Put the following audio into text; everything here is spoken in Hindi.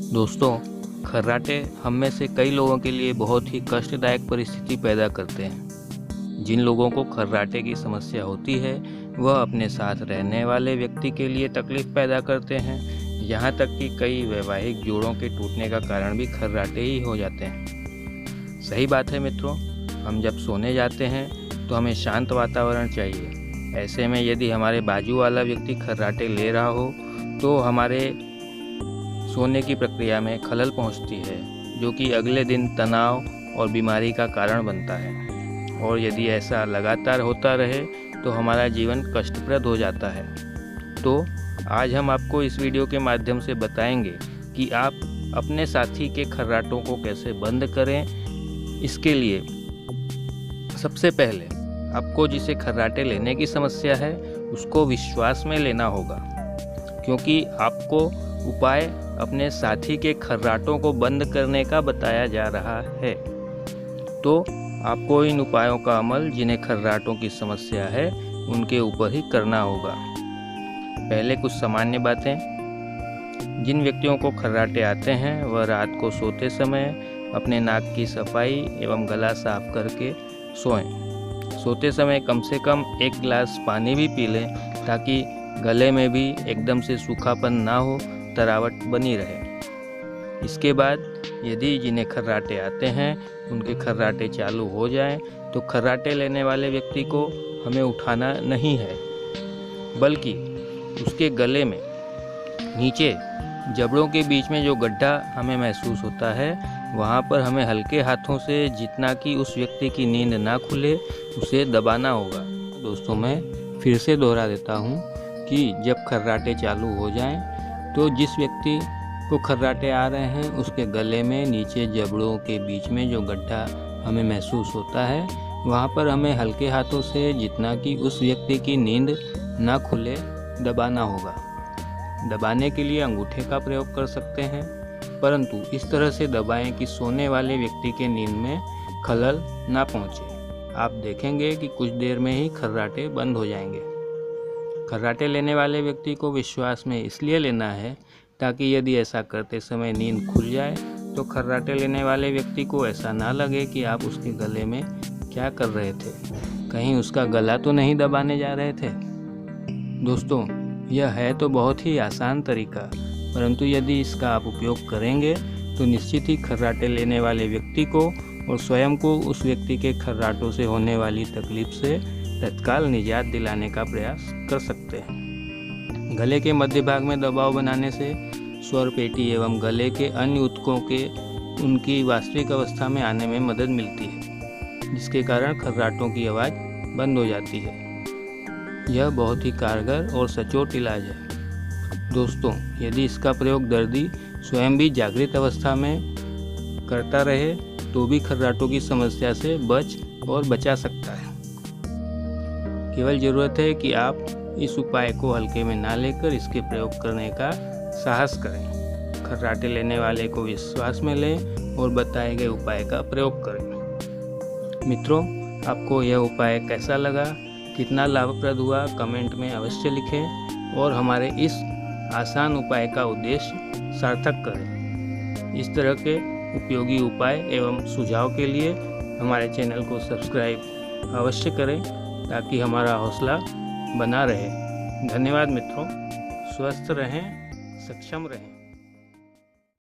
दोस्तों, खर्राटे हम में से कई लोगों के लिए बहुत ही कष्टदायक परिस्थिति पैदा करते हैं। जिन लोगों को खर्राटे की समस्या होती है वह अपने साथ रहने वाले व्यक्ति के लिए तकलीफ पैदा करते हैं। यहाँ तक कि कई वैवाहिक जोड़ों के टूटने का कारण भी खर्राटे ही हो जाते हैं। सही बात है मित्रों, हम जब सोने जाते हैं तो हमें शांत वातावरण चाहिए। ऐसे में यदि हमारे बाजू वाला व्यक्ति खर्राटे ले रहा हो तो हमारे सोने की प्रक्रिया में खलल पहुंचती है, जो कि अगले दिन तनाव और बीमारी का कारण बनता है। और यदि ऐसा लगातार होता रहे तो हमारा जीवन कष्टप्रद हो जाता है। तो आज हम आपको इस वीडियो के माध्यम से बताएंगे कि आप अपने साथी के खर्राटों को कैसे बंद करें। इसके लिए सबसे पहले आपको जिसे खर्राटे लेने की समस्या है उसको विश्वास में लेना होगा, क्योंकि आपको उपाय अपने साथी के खर्राटों को बंद करने का बताया जा रहा है। तो आपको इन उपायों का अमल जिन्हें खर्राटों की समस्या है उनके ऊपर ही करना होगा। पहले कुछ सामान्य बातें। जिन व्यक्तियों को खर्राटे आते हैं वह रात को सोते समय अपने नाक की सफाई एवं गला साफ करके सोएं। सोते समय कम से कम 1 गिलास पानी भी पी लें, ताकि गले में भी एकदम से सूखापन ना हो, तरावट बनी रहे। इसके बाद यदि जिन्हें खर्राटे आते हैं उनके खर्राटे चालू हो जाएं, तो खर्राटे लेने वाले व्यक्ति को हमें उठाना नहीं है, बल्कि उसके गले में नीचे जबड़ों के बीच में जो गड्ढा हमें महसूस होता है वहाँ पर हमें हल्के हाथों से, जितना कि उस व्यक्ति की नींद ना खुले, उसे दबाना होगा। दोस्तों, मैं फिर से दोहरा देता हूँ कि जब खर्राटे चालू हो जाएं तो जिस व्यक्ति को खर्राटे आ रहे हैं उसके गले में नीचे जबड़ों के बीच में जो गड्ढा हमें महसूस होता है वहाँ पर हमें हल्के हाथों से, जितना कि उस व्यक्ति की नींद ना खुले, दबाना होगा। दबाने के लिए अंगूठे का प्रयोग कर सकते हैं, परंतु इस तरह से दबाएं कि सोने वाले व्यक्ति के नींद में खलल ना पहुँचे। आप देखेंगे कि कुछ देर में ही खर्राटे बंद हो जाएंगे। खर्राटे लेने वाले व्यक्ति को विश्वास में इसलिए लेना है ताकि यदि ऐसा करते समय नींद खुल जाए तो खर्राटे लेने वाले व्यक्ति को ऐसा ना लगे कि आप उसके गले में क्या कर रहे थे, कहीं उसका गला तो नहीं दबाने जा रहे थे। दोस्तों, यह है तो बहुत ही आसान तरीका, परंतु यदि इसका आप उपयोग करेंगे तो निश्चित ही खर्राटे लेने वाले व्यक्ति को और स्वयं को उस व्यक्ति के खर्राटों से होने वाली तकलीफ से तत्काल निजात दिलाने का प्रयास कर सकते हैं। गले के मध्य भाग में दबाव बनाने से स्वर पेटी एवं गले के अन्य ऊतकों के उनकी वास्तविक अवस्था में आने में मदद मिलती है, जिसके कारण खर्राटों की आवाज़ बंद हो जाती है। यह बहुत ही कारगर और सचोट इलाज है। दोस्तों, यदि इसका प्रयोग दर्दी स्वयं भी जागृत अवस्था में करता रहे तो भी खर्राटों की समस्या से बचा सकता है। केवल ज़रूरत है कि आप इस उपाय को हल्के में ना लेकर इसके प्रयोग करने का साहस करें। खर्राटे लेने वाले को विश्वास में लें और बताए गए उपाय का प्रयोग करें। मित्रों, आपको यह उपाय कैसा लगा, कितना लाभप्रद हुआ, कमेंट में अवश्य लिखें और हमारे इस आसान उपाय का उद्देश्य सार्थक करें। इस तरह के उपयोगी उपाय एवं सुझाव के लिए हमारे चैनल को सब्सक्राइब अवश्य करें, ताकि हमारा हौसला बना रहे। धन्यवाद मित्रों, स्वस्थ रहें, सक्षम रहें।